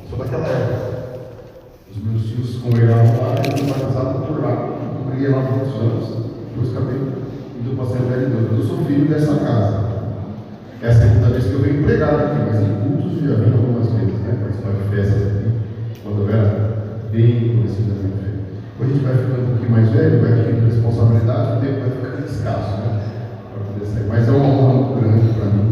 sou daquela época. Os meus tios congregavam lá, eles me batizavam por lá. Eu preguei lá por muitos anos, depois acabei indo para a Assembleia de Deus. Eu sou filho dessa casa. É a segunda vez que eu venho pregar aqui, mas em cultos já vim algumas vezes, né? Participar de festas aqui, quando eu era bem conhecido da minha fé. Hoje a gente vai ficando um pouquinho mais velho, vai adquirindo responsabilidade, o tempo vai ficando escasso, né? Para poder sair. Mas é uma honra muito grande para mim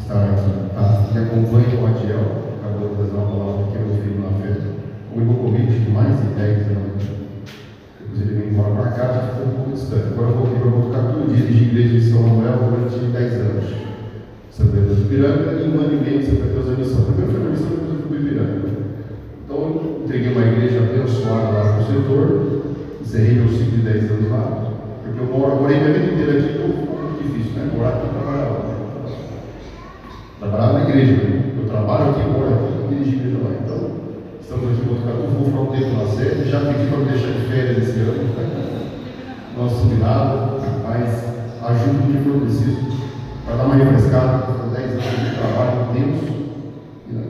estar aqui, tá? Me acompanha o Adiel, acabou de trazer uma palavra que é meu filho na fé. Comigo comigo de mais de 10 anos. Depois ele veio embora para cá, já ficou um pouco distante. Agora eu voltei para Botucatu, dirigi a igreja de São Manuel durante 10 anos. Assembleia de Ipiranga, e 1 ano e meio Assembleia de Deus da Missão. Primeiro foi na missão, depois eu fui para Ipiranga. Então eu entreguei uma igreja abençoada lá no setor, encerrei meus 5 e 10 anos lá, porque eu morei minha vida inteira aqui, então foi muito difícil, né? Morar aqui e trabalhar lá. Trabalhar na igreja, eu trabalho aqui, moro aqui, eu dirigi a igreja lá. Então, estamos aqui em Botucatu, vou ficar um tempo na sede, já pedi para me deixar de férias esse ano, não assumi nada, mas ajudo o que for preciso. Para dar uma refrescada, por 10 anos de trabalho intenso,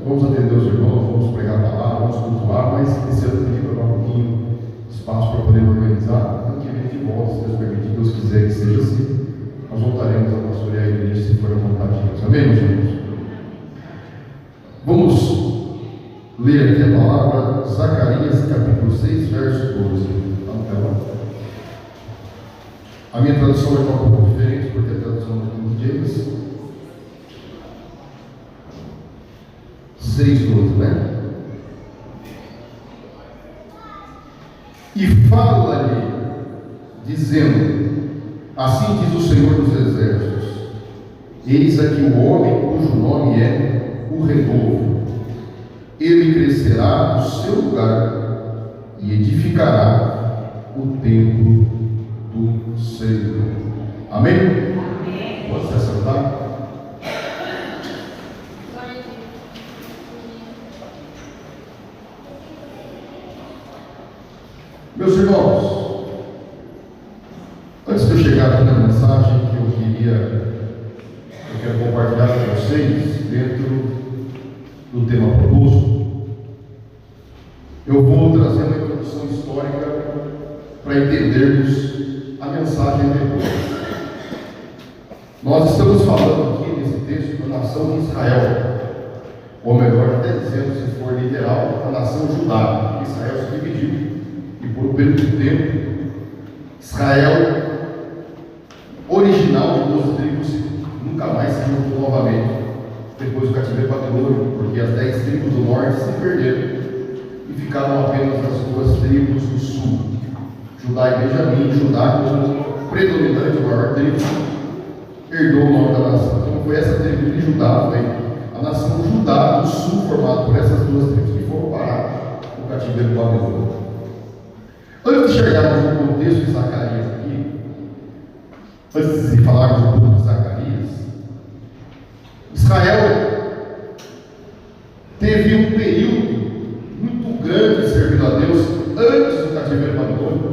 vamos atender os irmãos, vamos pregar a palavra, vamos cultuar, mas esse ano tem que dar um pouquinho de espaço para poder organizar. Ano que vem de volta, se Deus permitir, Deus quiser que seja assim, nós voltaremos a pastorear a igreja se for a vontade de Deus. Amém, meus irmãos? Vamos ler aqui a palavra, Zacarias capítulo 6, verso 12. Está no telão. A minha tradução é um pouco diferente, porque a tradução do King James 6:12, né? E fala-lhe, dizendo: assim diz o Senhor dos Exércitos, eis aqui o homem cujo nome é o Renovo. Ele crescerá no seu lugar e edificará o templo do Senhor. Amém? Amém. Pode se assentar? Meus irmãos, antes de eu chegar aqui na mensagem que eu quero compartilhar com vocês dentro do tema proposto, eu vou trazer uma introdução histórica para entendermos a mensagem depois. Nós estamos falando aqui nesse texto da nação de Israel, ou melhor, até dizendo, se for literal, a nação Judá. Israel se dividiu, e por um período de tempo, Israel, original de 12 tribos, nunca mais se juntou novamente, depois do cativeiro babilônico, porque as 10 tribos do norte se perderam, e ficaram apenas as 2 tribos do sul, Judá e Benjamim. Judá, como predominante, a maior tribo, herdou o nome da nação. Então foi essa tribo de Judá, foi a nação Judá do sul, formada por essas 2 tribos que foram parar no cativeiro babilônico. Antes de chegarmos no contexto de Zacarias aqui, antes de falarmos um pouco de Zacarias, Israel teve um período muito grande de servindo a Deus antes do cativeiro babilônico.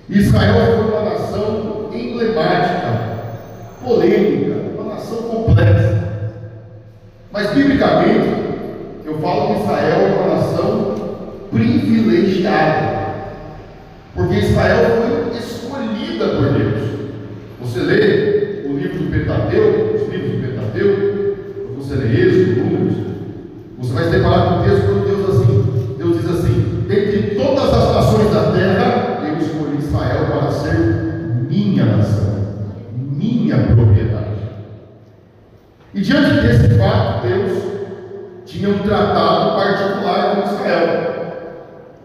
Israel foi uma nação emblemática, polêmica, uma nação complexa. Mas biblicamente, eu falo que Israel é uma nação privilegiada, porque Israel foi escolhida por Deus. Você lê o livro do Pentateuco, os livros do Pentateuco, você lê Êxodo, Números, você vai se deparar com o texto quando Deus diz assim: dentre todas as nações da terra, eu escolhi Israel para ser minha nação, minha propriedade. E diante desse fato, Deus tinha um tratado particular com Israel.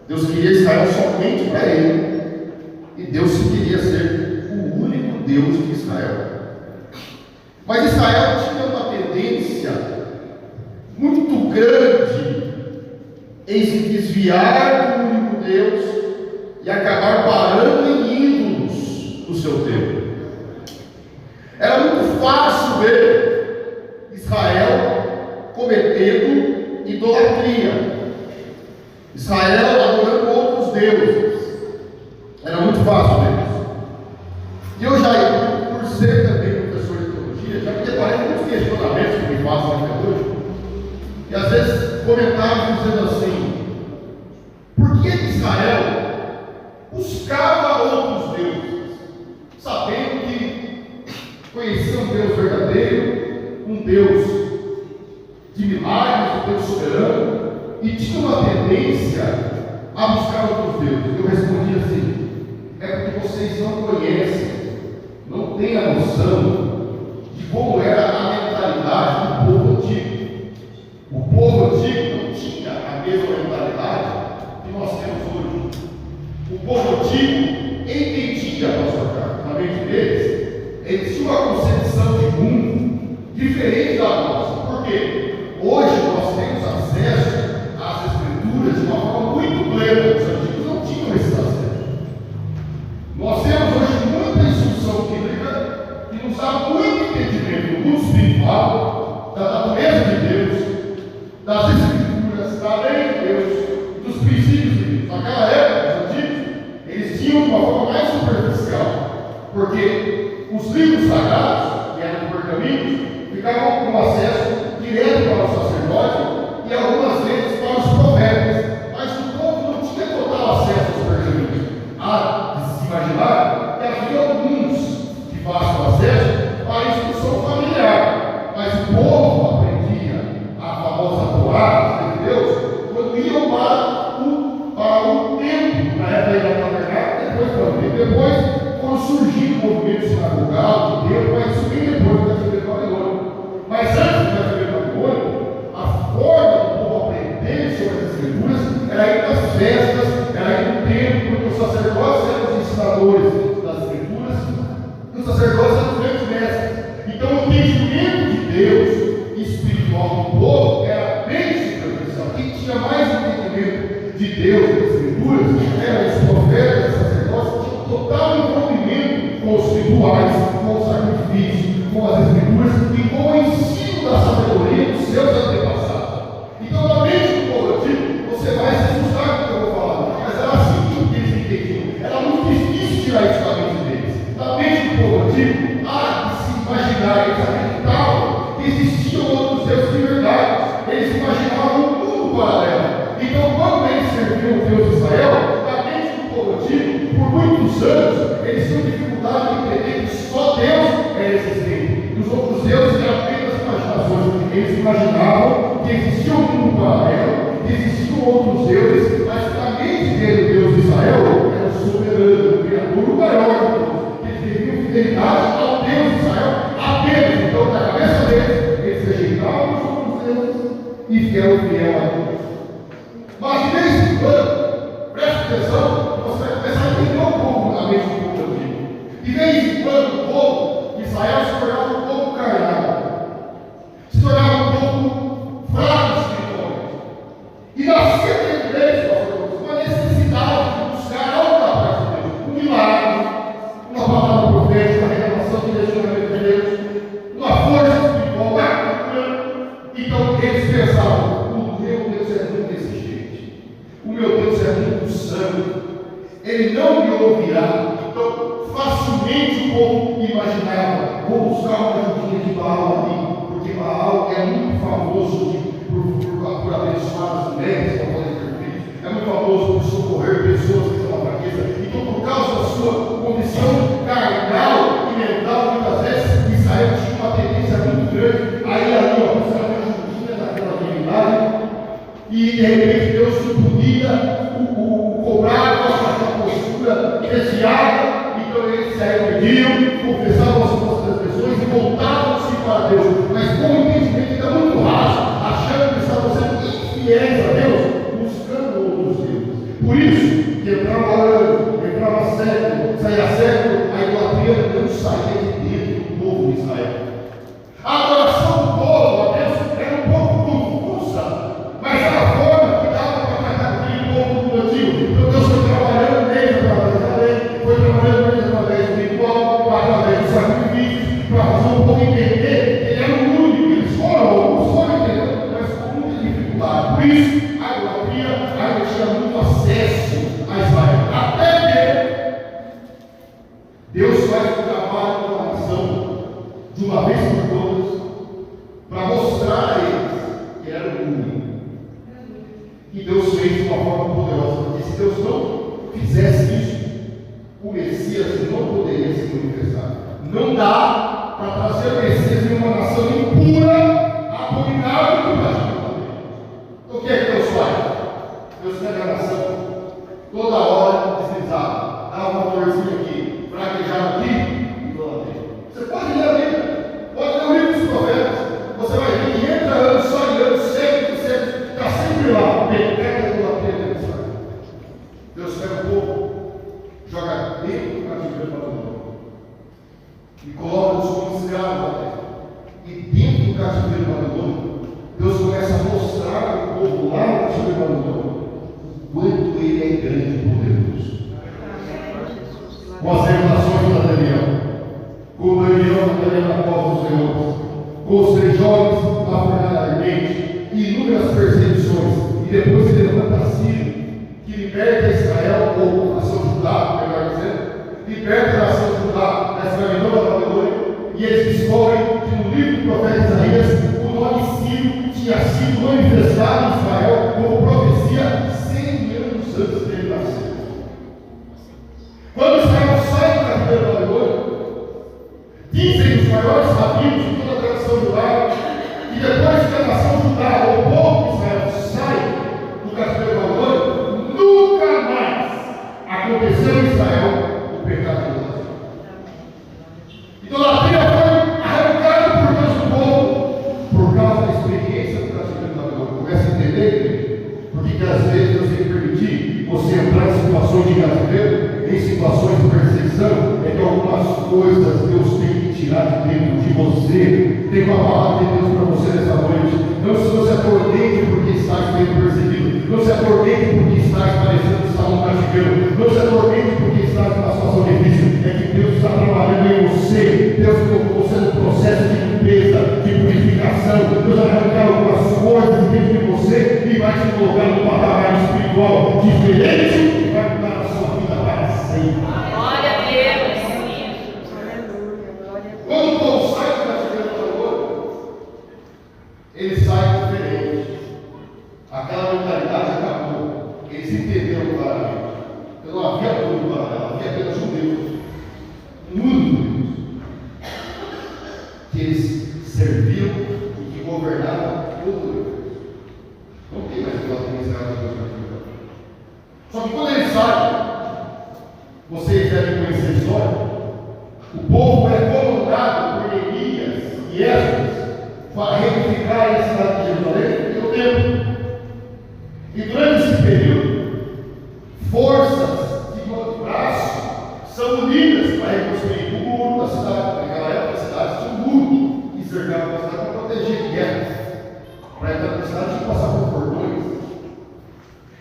Deus queria Israel somente para ele, e Deus queria ser o único Deus de Israel. Mas Israel tinha uma tendência muito grande em se desviar do único Deus e acabar parando em ídolos do seu tempo. Era muito fácil ver Israel cometendo idolatria, Israel adorando outros deuses. Era muito fácil ver isso. E eu já, por ser também professor de teologia, já me deparei com muitos questionamentos que me fazem até hoje. E às vezes comentários dizendo assim: por que Israel buscava outros deuses, sabendo que conhecia um Deus verdadeiro, um Deus de milagres, um Deus soberano, e tinha uma tendência a buscar outros deuses? Eu respondi assim: é porque vocês não conhecem, não têm a noção de como era a mentalidade do povo antigo. O povo antigo não tinha a mesma mentalidade que nós temos hoje. O povo antigo entendia, pastor Carlos, na mente deles, eles tinham uma concepção de mundo diferente da nossa. Por quê? Hoje nós temos acesso às Escrituras de uma forma muito plena. Os antigos não tinham esse acesso. Nós temos hoje muita instrução bíblica que nos dá muito entendimento do mundo espiritual, da natureza de Deus, das Escrituras, da lei de Deus, dos princípios de Deus. Naquela época, os antigos, eles tinham de uma forma mais superficial, porque os livros sagrados, que eram pergaminhos, ficavam com acesso direto para o sacerdote e algumas vezes para os profetas, mas o povo não tinha total acesso aos pergaminhos. Há de se imaginar que havia alguns de fácil acesso para a instrução familiar, mas o povo aprendia a famosa Torá de Deus quando iam para o templo, na época da tabernáculo, depois para o templo. Depois foram surgindo movimentos sinagogal, de Deus, mas isso bem depois do cativeiro babilônico. Mas antes do cativeiro babilônico, a forma do povo aprender sobre as Escrituras era ir nas festas, era ir no templo, porque os sacerdotes eram os ensinadores das Escrituras e os sacerdotes eram os grandes mestres. Então o entendimento de Deus espiritual do povo era bem superficial. Quem tinha mais entendimento de Deus das Escrituras eram os profetas, os sacerdotes, que tinham total envolvimento com os rituais, com o sacrifício, com as Escrituras e com o ensino da sabedoria dos seus antepassados. Então, na mente do povo antigo, você vai se assustar com o que eu vou falar, mas era assim que eles entendiam. Era muito difícil tirar isso da mente deles. Na mente do povo antigo, há de se imaginar, eles acreditavam que existiam outros deuses de verdade. Eles imaginavam um mundo paralelo. Então, quando eles serviam o Deus de Israel, na mente do povo antigo, por muitos anos, eles tinham dificuldade de entender que só Deus é existente. Os outros deuses eram apenas imaginações. Eles imaginavam que existia um mundo paralelo, que existiam outros deuses, mas na mente dele, o Deus de Israel era o soberano, o criador, o maior de todos. Eles deviam fidelidade ao Deus de Israel apenas. Então, na cabeça deles, eles rejeitavam os outros deuses e eram fiel a Deus. Mas de vez em quando, preste atenção, você vai começar a entender um pouco a mente do povo antigo. De vez em quando, o povo de Israel se tornava um povo carnal, se tornava um povo fraco espiritualmente. E nascia dentro deles, uma necessidade de buscar algo da parte de Deus, um milagre, uma palavra profética, uma revelação de direcionamento de Deus, uma força espiritual, uma cura. Então eles pensavam: o meu Deus é muito exigente, o meu Deus é muito santo, ele não me ouvirá. Então facilmente o povo imaginava: vou buscar uma ajudinha de Baal ali, porque Baal é muito famoso por abençoar as mulheres para poder ter filhos, é muito famoso por socorrer pessoas que estão na fraqueza. Então, por causa da sua condição carnal e mental, muitas vezes Israel tinha uma tendência muito grande a ir ali, buscar uma ajudinha daquela divindade, e de repente Deus se punia, cobrava aquela postura desviada. Então eles se arrependiam, confessavam as suas transgressões e voltavam-se para Deus, mas com um entendimento ainda muito raso, achando que estavam sendo infiéis a Deus, buscando outros deuses. Por isso que entrava ano, entrava século, saía século, a idolatria não saía de dentro do povo de Israel. A adoração do povo a Deus era um pouco confusa, mas era a forma que dava para tratar aquele povo do antigo. Então Deus foi trabalhando neles através da lei, foi trabalhando neles através do ritual, através dos sacrifícios, para fazer um povo entender que ele era o único. Eles foram entendendo, mas com muita dificuldade. Por isso, a idolatria ainda tinha muito acesso a Israel. Até que Deus faz um trabalho com a nação de uma vez por todas, para mostrar a eles que era o único. fizesse isso, o Messias não poderia se manifestar. Não dá para trazer o Messias em uma nação impura, abominável do Brasil. Então o que é que Deus faz? Deus pega a nação toda hora deslizada, dá uma dorzinha aqui, fraquejada aqui, e lá dentro. Você pode ler a Bíblia, pode ler o livro dos profetas, você vai ver 500 anos, só de anos, sempre, está sempre lá, pecado do apelo. Deus pega o povo, joga dentro do cativeiro babilônico e coloca os como escravos lá dentro. E dentro do cativeiro babilônico, Deus começa a mostrar ao povo lá no cativeiro babilônico quanto ele é grande e poderoso. Com as revelações de Daniel, com o Daniel na cova dos leões, com os 3 jovens na fornalha ardente, inúmeras perseguições, e depois se levanta Ciro, que liberta Israel, ou a nação Judá, melhor dizendo, liberta a nação Judá da escravidão da Babilônia, e eles descobrem que no livro do profeta Isaías, o nome Ciro tinha sido manifestado em Israel como profecia 100 anos antes dele nascer. Quando Israel sai do cativeiro babilônico, dizem os maiores rabinos de toda a tradição judaica que depois que a nação Judá, ou o povo de Israel, sai do cativeiro babilônico, nunca mais aconteceu em Israel o pecado de idolatria. Idolatria foi arrancada por Deus do povo por causa da experiência do cativeiro babilônico. Começa a entender porque às vezes Deus tem que permitir você entrar em situações de cativeiro, em situações de perseguição, é que algumas coisas Deus tem que tirar de dentro de você. Tem uma palavra de Deus para você nessa noite. Não se atormente porque está sendo perseguido, não se atormente porque está parecendo estar no cativeiro, não se atormente porque está numa situação difícil. É que Deus está trabalhando em você. Deus colocou você no processo de limpeza, de purificação. Deus vai arrancar algumas coisas dentro de você e vai te colocar num patamar espiritual diferente e vai mudar a sua vida para sempre. Glória a Deus. Quando o povo sai do cativeiro babilônico, ele sai diferente. Aquela mentalidade acabou. Eles entenderam claramente. Então não havia povo lá, havia apenas judeus. Muitos judeus. Que eles serviam e que governavam todo o universo. Não tem mais idolatria em Israel de Deus. Só que quando eles saem, vocês devem conhecer a história. O povo é comandado por Neemias e Esdras para reunificar a cidade de Jerusalém pelo templo. E durante esse período, forças de braço são unidas para reconstruir o muro da cidade. Naquela época, a cidade tinha um muro e cercava a cidade para proteger de guerras. Para entrar na cidade, tinha que passar por cordões.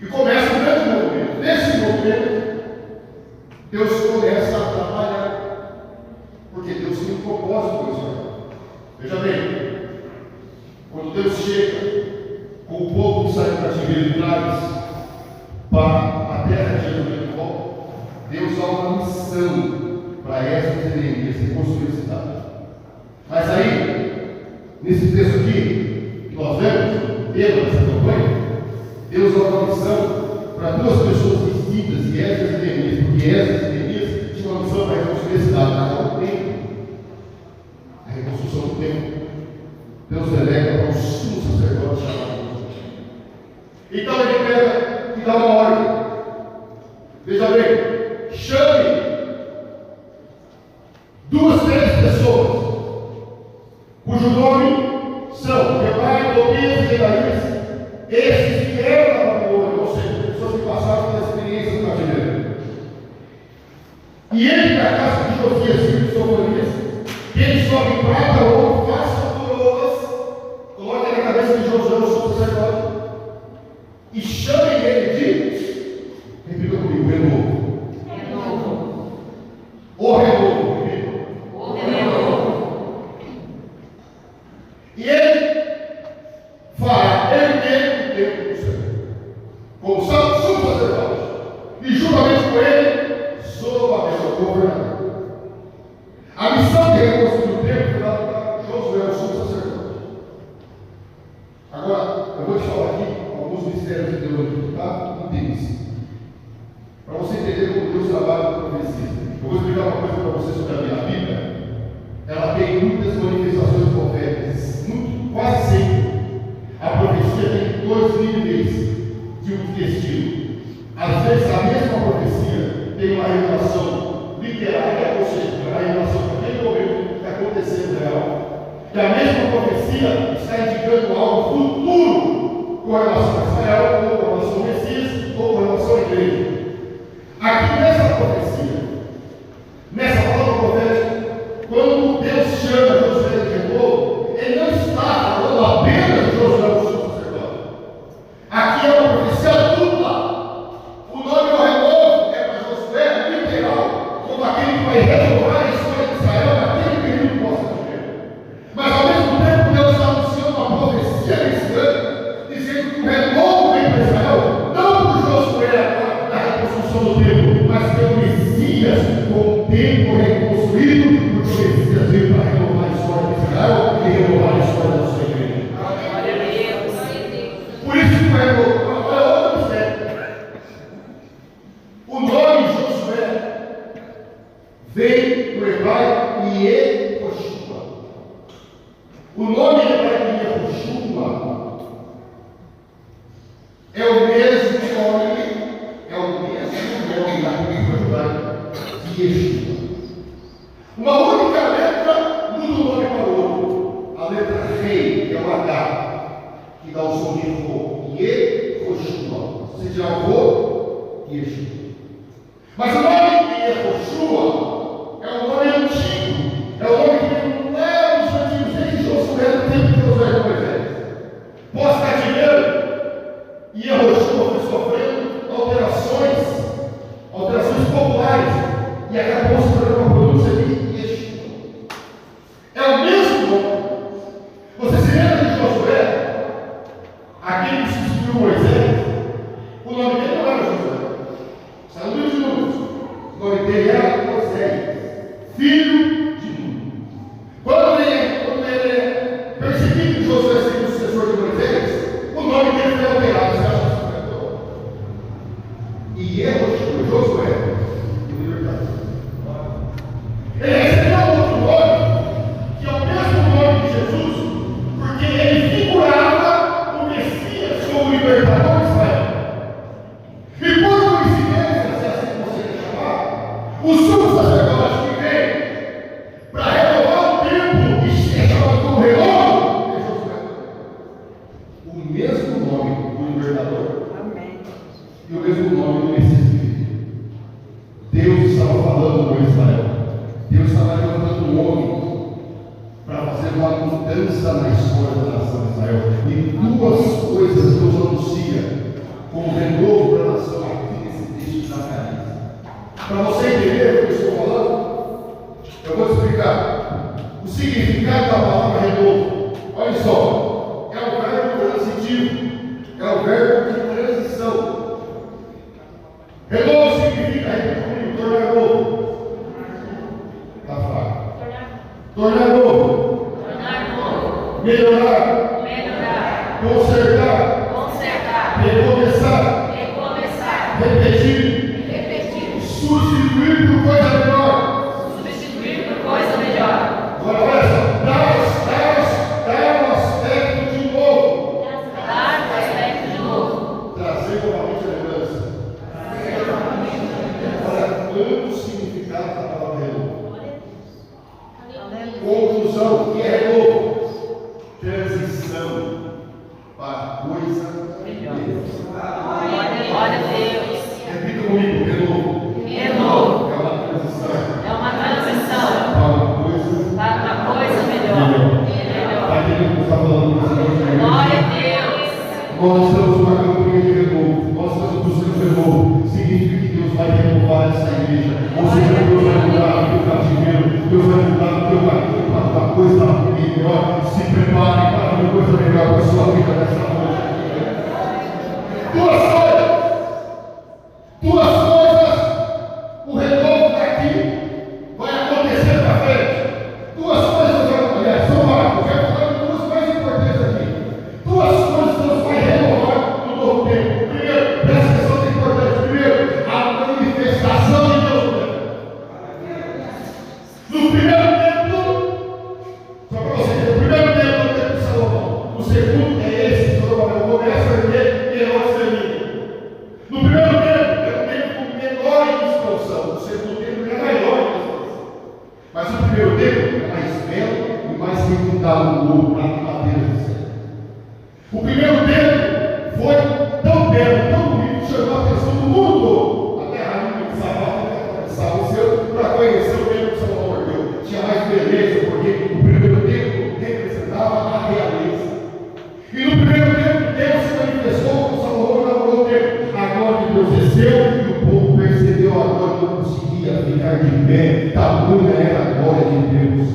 E começa um grande movimento. Nesse movimento, Deus começa a trabalhar. Porque Deus tem um propósito com Israel. Veja bem, quando Deus chega com o povo que sai do cativeiro e traz para a terra de Jerusalém de volta, Deus dá uma missão para essas Neemias reconstruir a cidade. Mas aí, nesse texto aqui, que nós vemos, dentro dessa campanha, Deus dá uma missão para 2 pessoas distintas, e Esdras e Neemias, porque Esdras e Neemias tinham uma missão para reconstruir a cidade, naquele tempo. A reconstrução do templo, Deus delega para um sumo sacerdote chamado Josué. Então ele pega e dá uma ordem. Veja bem, chame 2, 3 pessoas, cujo nome são Gebai, Tobias e Gedaías, esses que eram da Babilônia, ou seja, pessoas que passaram pela experiência do cativeiro. E ele, da casa de Josias, filho de Sofonias, ele sobe prata, ouro, faça coroas, coloque na cabeça de Josué, o sumo sacerdote, e chame ele de, repita comigo, renovo. Renovo. O renovo, repita. O renovo. E ele fará erguer o templo do Senhor, como sumo sacerdote, e juntamente com ele, Zorobabel, o governador. A missão de reconstruir o templo foi dada para Josué, o sumo sacerdote. Agora, eu vou te falar aqui alguns mistérios de Deus aqui, tá? Um deles. Para você entender entender como Deus trabalha com profecia. Eu vou explicar uma coisa para você sobre a minha Bíblia. Ela tem muitas manifestações proféticas, quase sempre. A profecia tem dois níveis de estilo. Às vezes a mesma profecia tem uma revelação literária, ou seja, uma revelação daquele momento que está acontecendo real. E a mesma profecia está indicando algo futuro com relação a Israel, ou com relação ao Messias, ou com relação à igreja. Aqui nessa profecia, nessa palavra profética, quando Deus chama Josué de novo, ele não está falando apenas de Josué o sumo sacerdote. Aqui é uma profecia dupla. O nome do renovo é para Josué literal, como aquele que vai renovar a história de Israel naquele período pós-cativeiro. Mas ao mesmo tempo Deus está anunciando uma profecia messiânica, dizendo que o renovo vem para Israel, não por Josué agora na reconstrução do templo, mas pelo Messias com o templo reconstruído. Messias veio para renovar a história de Israel e renovar a história da sua igreja. Glória a Deus. Por isso que vai renovar. Olha outro mistério. O nome Josué vem do hebraico Yehoshua. O nome hebraico Yehoshua é o mesmo nome da cultura judaica de Yeshua. Uma única letra muda o nome para o outro. A letra rei, que é o H, que dá o som de vô. Yehoshua. Se tirar o vô, Yeshua. Mas o nome de Yehoshua é um nome antigo. É o nome que vem lá nos antigos desde Josué, no tempo de Josué e Moisés. Pós-cativeiro, Yehoshua foi sofrendo alterações populares, e acabou se tornando uma pronúncia de Yeshua. É o mesmo nome. Você se lembra de Josué? Aquele que substituiu Moisés? O nome dele não era Josué. Está no livro de Números. O nome dele era Moisés, filho de Nun. Quando ele é perseguido que Josué seria o sucessor de Moisés, o nome dele foi alterado. Você acha que isso é? E Josué, o libertador. Ele recebeu outro nome, que é o mesmo nome de Jesus, porque ele figurava o Messias como libertador de Israel. E por coincidência, se assim você quer chamar, o sumo sacerdote que vem para renovar o templo e é chamado como renovo, é Josué. O mesmo nome do libertador. Amém. E o mesmo nome do Messias. Deus estava falando com Israel. Deus estava levantando um homem para fazer uma mudança na história da nação de Israel. E duas coisas Deus anuncia como renovo para a nação aqui nesse texto de Zacarias. Para você entender o que eu estou falando, eu vou explicar o significado da palavra renovo. Olha só, é um verbo transitivo, é um verbo de transição. Renovo significa tornar novo. Está fraco. Tornar novo. Melhorar. Consertar. Recomeçar. Repetir. Substituir por coisa melhor. Agora olha só. Dar um aspecto de novo. Trazer novamente a lembrança. Quanto significado da palavra renovo? Conclusão, o que é renovo? Transição para coisa melhor. Glória a Deus. Repita comigo, renovo. Renovo. É uma transição para uma coisa melhor. Está entendendo o que está falando? Glória a Deus. Nós estamos numa campanha de renovo. Nós estamos buscando renovo. Significa que Deus vai renovar essa igreja. Ou seja, Deus vai mudar o teu cativeiro. Deus vai mudar o teu caminho para uma coisa melhor. Se prepare para uma coisa melhor para a sua vida nessa noite. Duas coisas. O renovo está aqui. Vai acontecer para frente. Duas coisas vão acontecer. São várias. Eu quero falar de duas mais importantes aqui. Duas coisas Deus vai renovar no novo tempo. Primeiro, presta atenção, é importante. Primeiro, a manifestação ficar de pé, tamanha é a glória de Deus.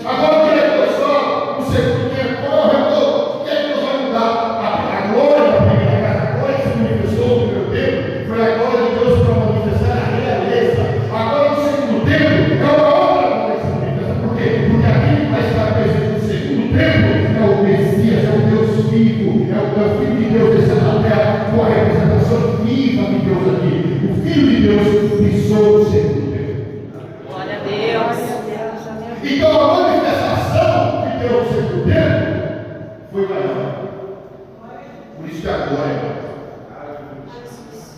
Agora, olha só, o segundo tempo, qual é o retorno? O que é que Deus vai mudar? A glória da primeira casa, a glória que se manifestou no primeiro tempo, foi a glória de Deus para manifestar a realeza. Agora, no segundo tempo, é uma outra glória que se manifesta. Por quê? Porque aquele que vai estar presente no segundo tempo é o Messias, é o Deus vivo, é o Filho de Deus descendo na terra, com a representação viva de Deus aqui. O Filho de Deus pisou o segundo tempo. Glória a Deus. Então a manifestação que deu no segundo tempo foi maior. Por isso que agora é maior.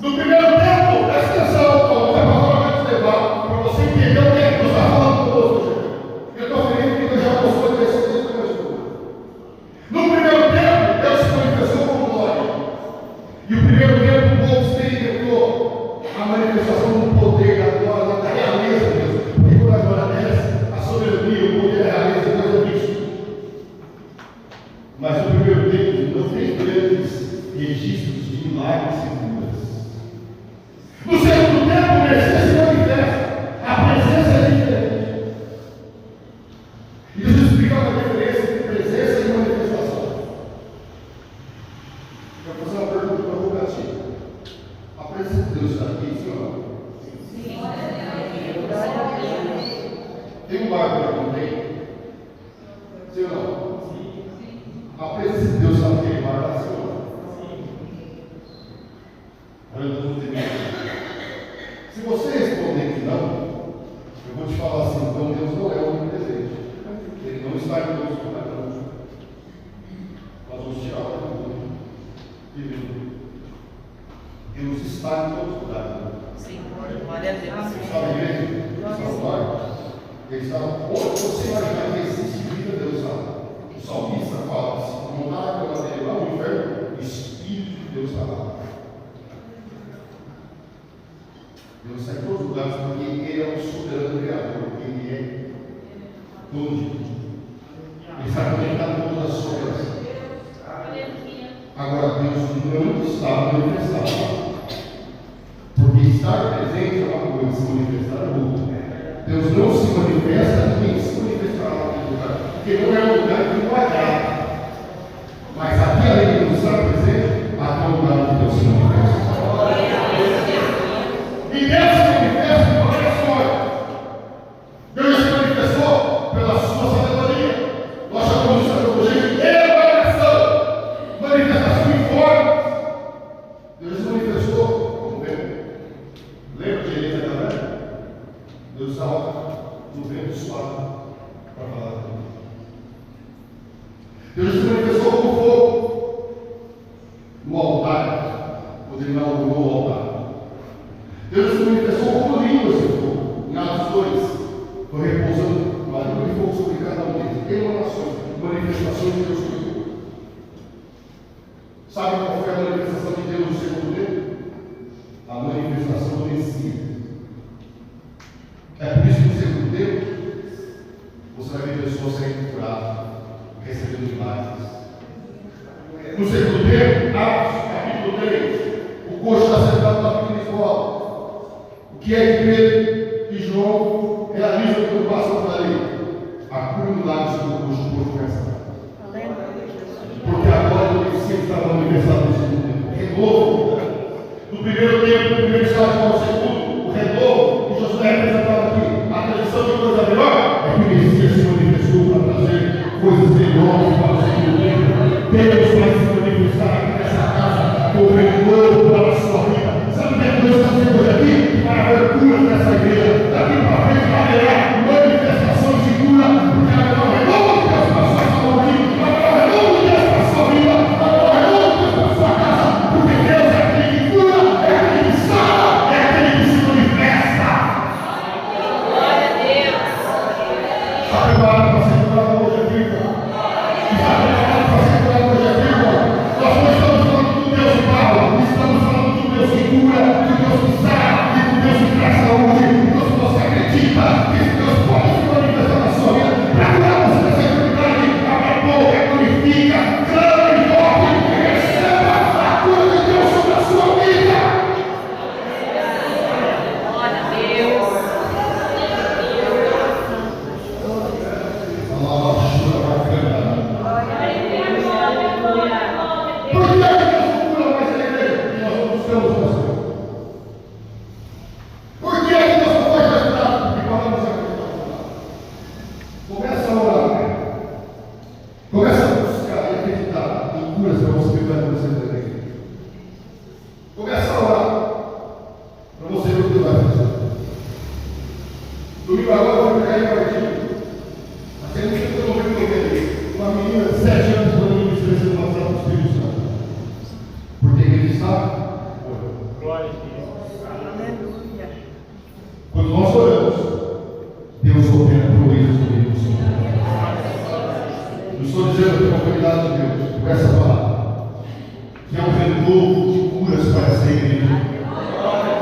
No primeiro tempo, presta atenção, como a palavra vai te levar para você entender o que é que Deus está falando conosco. Eu estou feliz porque eu já mostrou esse texto para escuta. No primeiro tempo, Deus se manifestou com glória. E o primeiro tempo, o povo experimentou a manifestação do poder, da glória, da realeza de Deus. Porque quando a glória desce, a soberania, o poder, a realeza de Deus é visto. Mas no primeiro tempo, não tem grandes registros de milagres e curas. No segundo tempo, o Messias se manifesta. A presença é diferente. E Deus explica a diferença entre presença e manifestação. Eu vou fazer uma pergunta provocativa. A presença de Deus está aqui, sim ou não? Tem um barco aqui, não tem? Sim ou não? A presença de Deus está naquele barco, sim ou não? Se você responder que não, eu vou te falar assim, então Deus não é onipresente. Ele não está em todos os lugares. Nós vamos tirar o mundo. Deus está em todos os lugares. Sim, glória a Deus. Você está na igreja? Ele está no barco? Ele está onde você imaginar que existe vida, Deus está. O salmista fala, se não está naquela dele lá no inferno, o Espírito de Deus está lá. Deus está em todos os lugares porque Ele é o soberano Criador, Ele é dono de tudo. Ele está conectado com todas as coisas. Agora, Deus não está manifestado. Porque estar presente é uma coisa, se manifestar é outra. Deus não se manifesta, ninguém se manifestará naquele lugar. Porque não é um lugar que não agrada. Mas aqui, além de Deus estar presente, aqui é um lugar que Deus se manifesta. E Deus se manifesta em várias formas. Deus se manifestou pela sua sabedoria. Nós chamamos de sabedoria de revelação, manifestação em formas. Deus se manifestou como vento. Lembra de Elias da Caverna? Deus estava no vento suave para falar com Deus se manifestou como fogo no altar, quando ele inaugurou o altar. Deus se manifestou como línguas de fogo, em Atos 2, foi repousando uma língua de fogo sobre cada um deles, emanações, manifestações de Deus sobre o povo. Sabe qual foi a manifestação de Deus no segundo tempo? A manifestação do Messias. É por isso que no segundo tempo, você vai ver pessoas sendo curadas, recebendo milagres. No segundo tempo, Atos capítulo 3, o coxo está sentado na pequena escola. O que é que Pedro e João realizam quando passam por ali? A cura do lado sobre o coxo começa. Porque agora o Messias estava manifestado no segundo tempo. Renovo. No primeiro tempo, o primeiro estágio para o segundo, o renovo, e Josué representava aqui. A tradição de coisa melhor é que o Messias se manifestou para trazer coisas melhores para o segundo tempo. Deus vai se manifestar aqui nessa casa com o renovo para a sua vida. Sabe o que Deus está fazendo hoje aqui? Para haver cura nessa igreja. Daqui para frente haverá manifestação de cura, porque haverá um renovo de Deus para a sua saúde, haverá um renovo de Deus para a sua vida, haverá um renovo de Deus para a sua casa, porque Deus é aquele que cura, é aquele que sara, é aquele que acontecendo aqui. Começa a orar, para você ver o que Deus vai fazer. Domingo agora eu vou pegar em partido. Mas tem muito que eu não vi ali. Uma menina de 7 anos falando me expressando uma sala do Espírito Santo. Porque ele está. Glória a Deus. Aleluia. Quando nós oramos, Deus opera proezas no meio do Senhor. Não estou dizendo que é uma autoridade de Deus, com essa palavra. Que é um renovo de curas para essa igreja.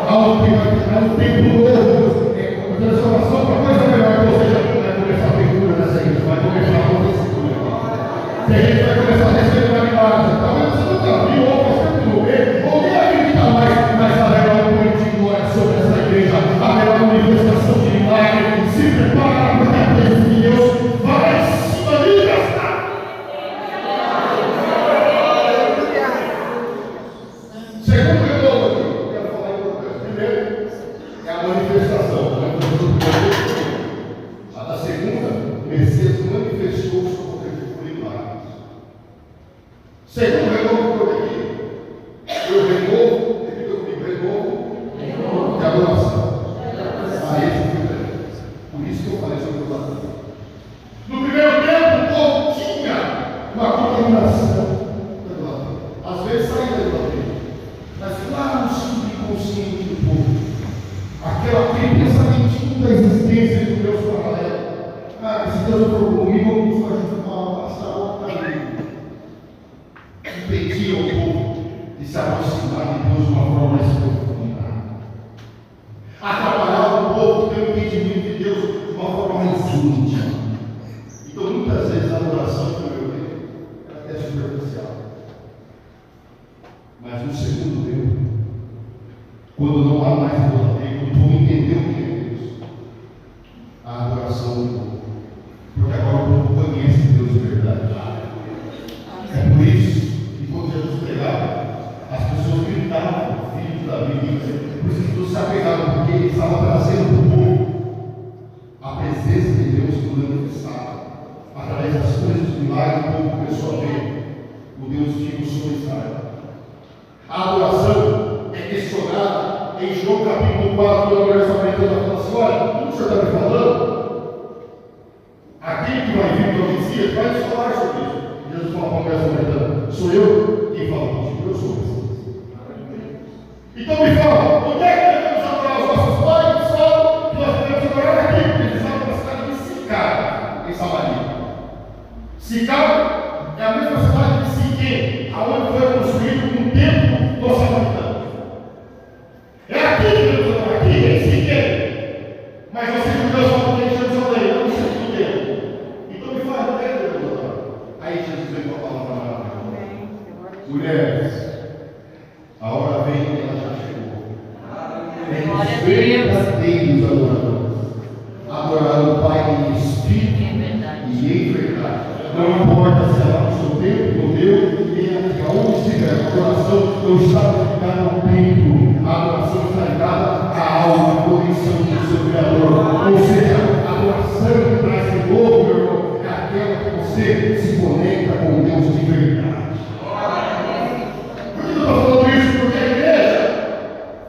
Há um tempo novo. É transformação para coisa melhor. Ou seja, vai começar a ter cura nessa igreja. Vai começar a acontecer cura. Se a gente vai começar a receber uma milagre, talvez você nunca viu, ou você não vê, ou nem acredita mais haverá um momento de glória sobre essa igreja. Haverá uma manifestação de milagre. Se prepara para a presença de Deus. Vai em cima de gastar. Segundo renovo aqui, eu quero falar em outro coisa. Primeiro, é a manifestação. A da segunda, o Messias manifestou o seu poder de milagres. Segundo renovo que eu aqui, eu renovo, de adoração. A esse filho. Por isso que eu falei sobre o adoração. No primeiro tempo, o povo tinha uma contaminação. Às vezes sai da idolatria. Mas lá no subconsciente do povo, aquele pensamentinho da existência do Deus paralelo. Se Deus não for comigo, eu vou passar outra vida. Impedia o povo de se aproximar de Deus de uma forma mais profunda. Atrapalhava o povo de ter um entendimento de Deus de uma forma mais íntima. Então, muitas vezes, a adoração, como eu vejo, é superficial. Mas no segundo tempo, quando não há mais idolatria, quando o povo entendeu o que é Deus, a adoração do povo. Porque agora o povo conhece Deus de verdade. É por isso que quando Jesus pregava, as pessoas gritavam, filho de Davi, por isso que todos se apegavam, porque ele estava trazendo para o povo a presença de Deus que manifestava. Através das coisas dos milagres, o povo começou a ver o Deus vivo sobre Israel. A adoração é questionada em João capítulo 4, quando a mulher samaritana fala assim: olha, tudo que o senhor está me falando, aquele que vai vir do Messias vai nos falar sobre isso. Jesus fala para a mulher samaritana: sou eu quem fala contigo, eu sou o Messias. Então me fala, onde é que devemos adorar os nossos pais? Falam que nós devemos adorar aqui, porque eles estavam na cidade de Sicar, em Samaria. Sicar é a mesma cidade de Siquém, aonde foi construído um templo dos samaritanos. É aqui que devemos adorar, aqui, em Siquém. Mas vocês judeus falam que é em Jerusalém, não no centro do templo. Então me fala, onde é que devemos adorar? Aí Jesus veio com a palavra maravilhosa. Mulheres, a hora vem e ela já chegou. Glória a Os Deus. verdadeiros adoradores adorarão o Pai em espírito e em verdade. Não importa se ela no seu tempo, no meu, e aonde estiver, a adoração não está ligada ao templo, a adoração está ligada à alma, à condição do seu Criador. Ou seja, a adoração que traz de novo, meu irmão, é aquela que você se conecta com Deus de verdade. Por que eu estou falando isso? Porque a igreja,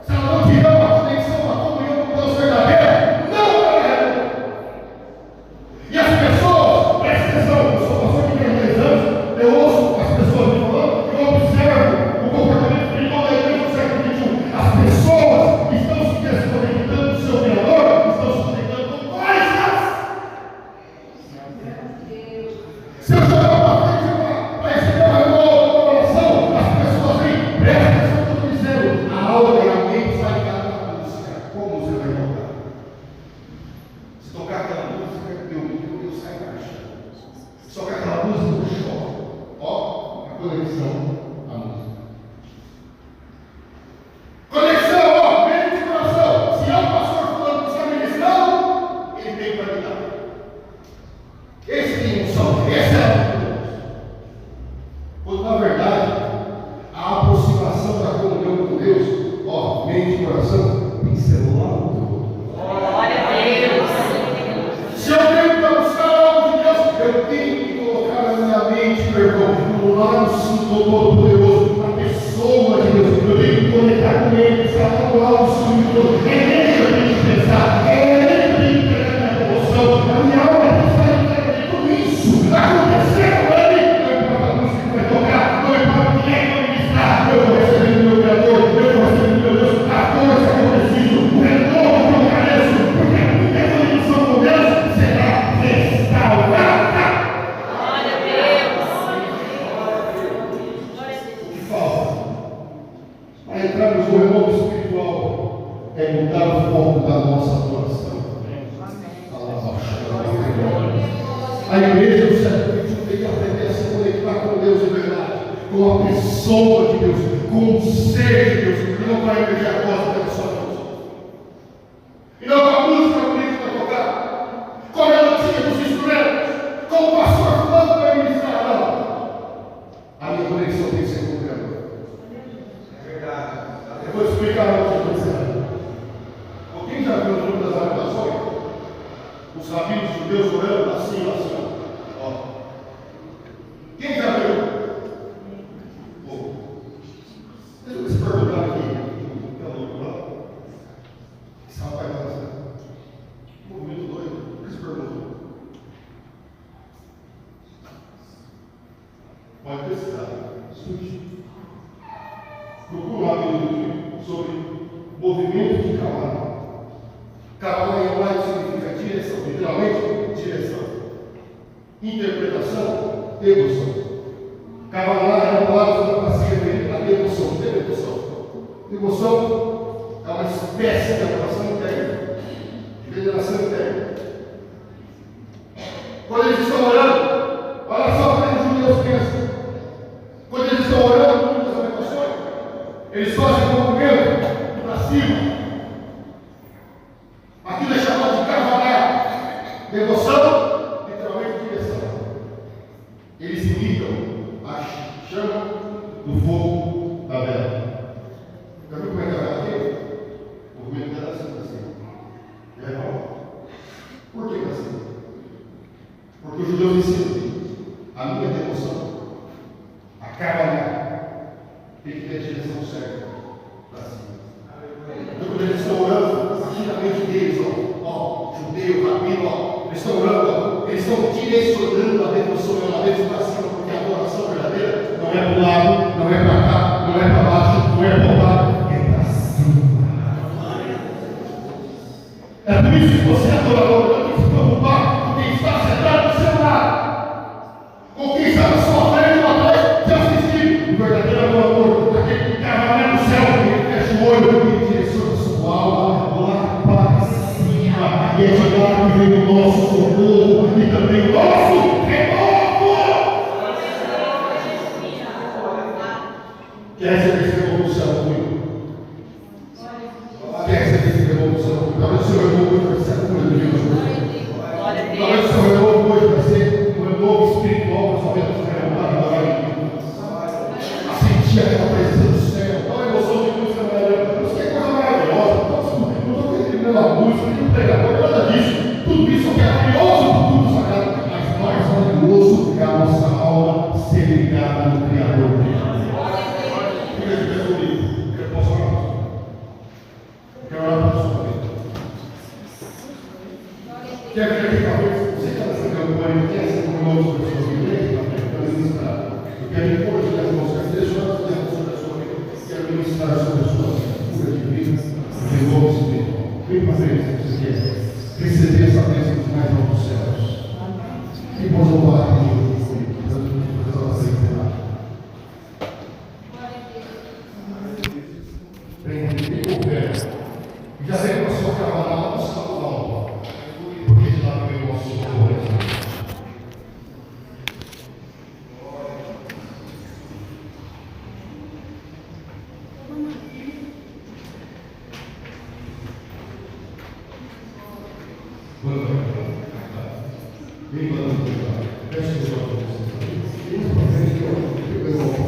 se ela não tiver uma conexão, uma comunhão com Deus verdadeira, não vai resolver. E as pessoas, presta atenção, eu sou pastor que tem 10 anos, eu ouço as pessoas me falando, eu observo o comportamento espiritual da igreja do século XXI. As pessoas estão se desconectando do seu Criador, estão se conectando com coisas. Se eu jogar uma frente para receber a entrarmos no renovo espiritual é mudar o foco da nossa adoração. A igreja do século XXI tem que aprender a se conectar com Deus de verdade, com a pessoa de Deus, com o ser de Deus, e não com a igreja gosta da sua Deus. E não com a música bonita para tocar, com a melodia dos instrumentos, com o pastor falando para ministrar, não. A minha conexão tem que ser com o Criador. É verdade. Eu vou explicar o que eu estou dizendo. Alguém já viu o livro das Lamentações? Os rabinos judeus orando assim, assim. Ó. Quem já viu? Deixa eu se perguntar aqui. Esse rapaz está assim. Movimento doido. Por que se perguntou? Pode pesquisar. Estude. Procura lá no YouTube sobre movimento de cavalo. Cavalo em hebraico significa direção, literalmente direção. Interpretação, devoção. Cavalar é uma palavra para se referir à devoção. Devoção é uma espécie de adoração interna, de veneração interna. Quando eles estão orando, olha só como os judeus pensam. Quando eles estão orando muitas lamentações, eles fazem um movimento para cima. Aquilo é chamado de cavalar. Devoção, literalmente direção. Eles imitam a chama do fogo da vela. Já viu como é que é a vela aqui? O movimento dela é assim. É bom? Por que é assim? Porque os judeus ensinam a minha devoção, a cavalar, tem que ter a direção certa para cima. Então, quando eles estão orando, aqui na mente deles, ó, judeu, rabino, ó, eles estão orando, eles estão direcionando a devoção e a deles para cima, porque a adoração verdadeira não é para o lado, não é para cá, não é para baixo, não é para o lado, é para cima. É por isso que você é adorador, não tem que se preocupar com quem está sentado no seu lado, com quem está na sua frente ou atrás, te assistindo. O verdadeiro adorador, aquele que cavaleiro no céu, ele fecha o olho e direciona sua alma lá para cima. E é de lá que vem o nosso socorro e também o nosso renovo. Quer receber esse renovo do céu comigo? Quer receber esse renovo do céu comigo? Talvez o seu renovo hoje vai ser a cura de Deus. Talvez o seu renovo hoje vai ser um renovo espiritual para sua vida. A sentir aquela presença do céu, aquela emoção de música maravilhosa. Isso é coisa maravilhosa. Não estou criticando a música, nem o pregador, nada disso. Tudo isso é maravilhoso do culto sagrado. Mas mais maravilhoso é a nossa alma ser ligada no Criador dele. Fica de pé comigo. Posso orar? Quero orar para a sua vida. Quer ver que talvez você está nessa campanha, quer ser como outras pessoas que vêm, para ministrar. Eu quero encorajar você, deixa eu fazer a sua vida. Quero ministrar sobre a sua cura de vida, renovo espiritual. Vem para frente, se você quer receber essa bênção dos mais altos céus. E possa louvar a Deus comigo, para ela ser enterrada. Vem com fé. Já vem com a sua cavalada, não está no alto. Porque de lá vem o nosso socorro. Vem para o peço que eu vou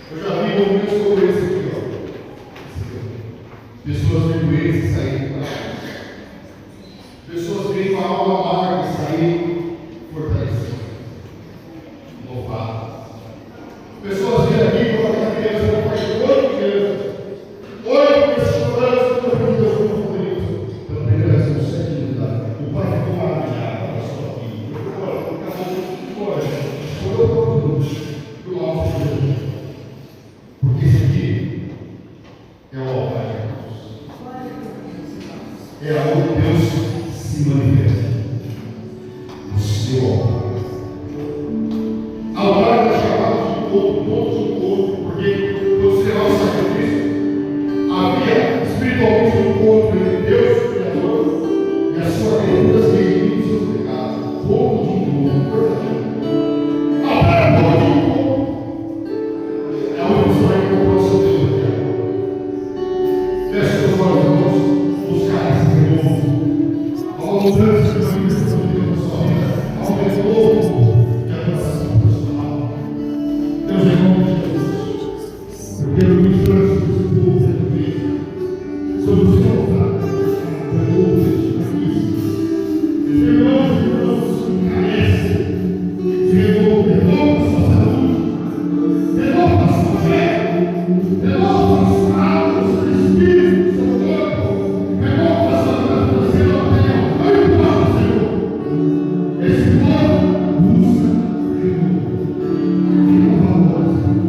eu já vi movimentos como esse aqui, ó. Pessoas de doenças saírem, pessoas que vêm com a alma amarga e saírem fortalecidas, louvadas. Pessoas vêm aqui com aquela criança na parte de 8 crianças, 8 pessoas chorando, Deus não foi isso. Pela primeira vez com 7 anos de idade, o pai ficou maravilhado com a sua filha. Eu falei, olha, o casal chorou por tudo, do nosso Jesus. Porque esse aqui é o altar de Deus. É onde Deus se manifesta. O seu altar. Altar é chamado de encontro, ponto de encontro, porque Esse povo busca renovo.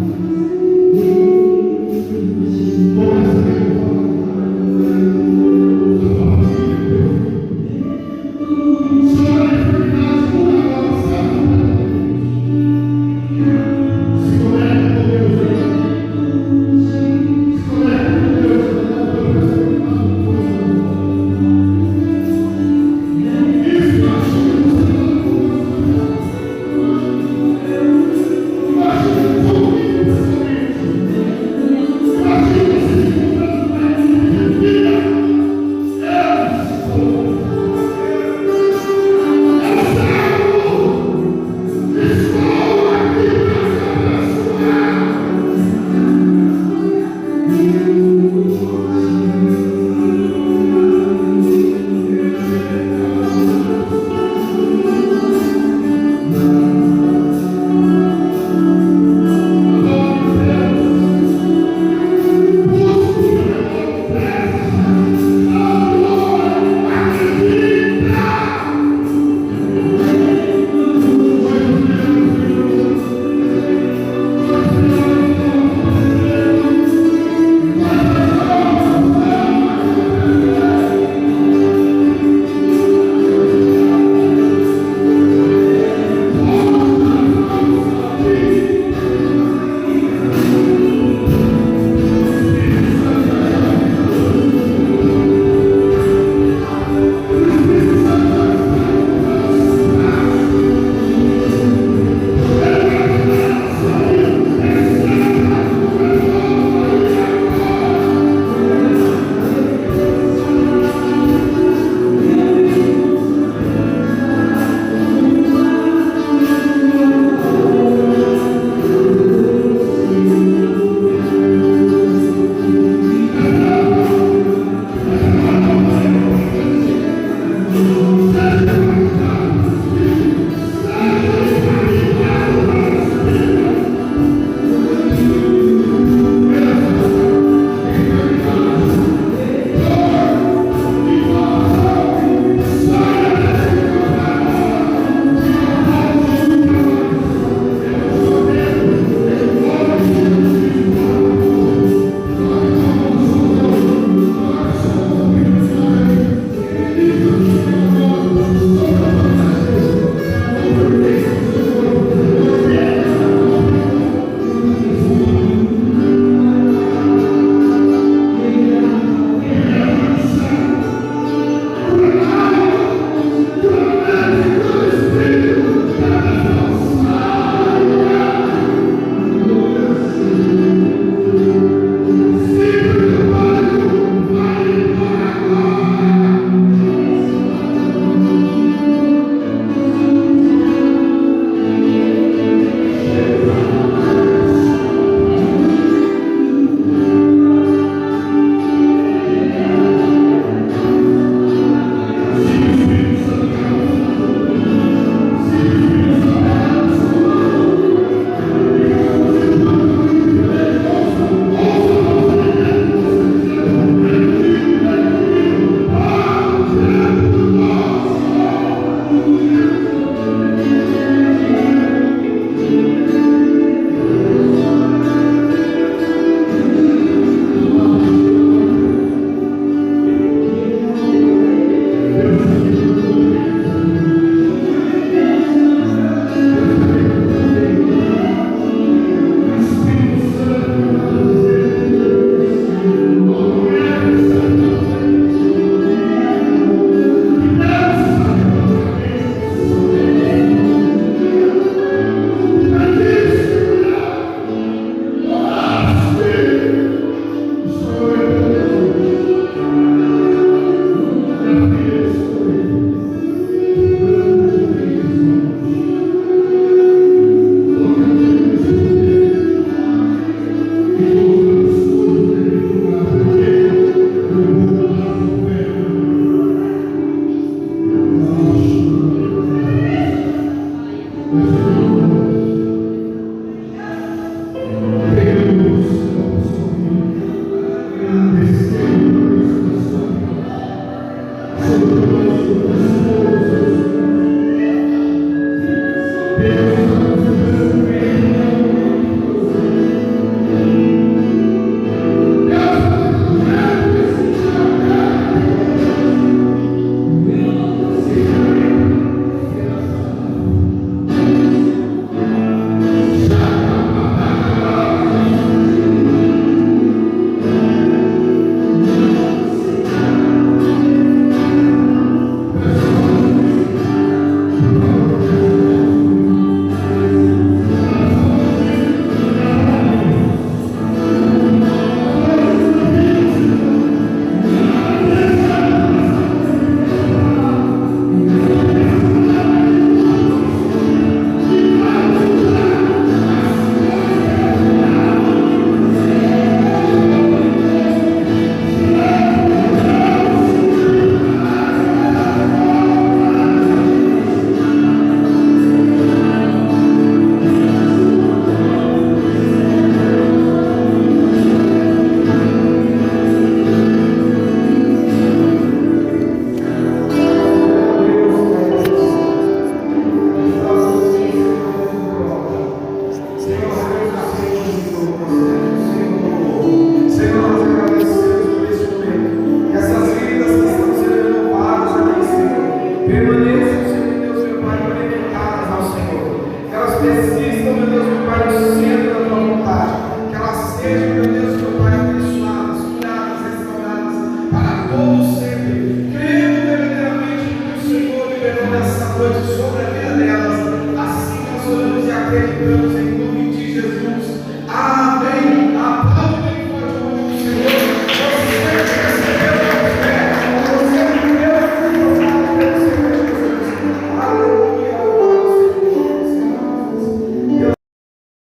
resistam, meu Deus, meu Pai, no centro da tua vontade. Que elas sejam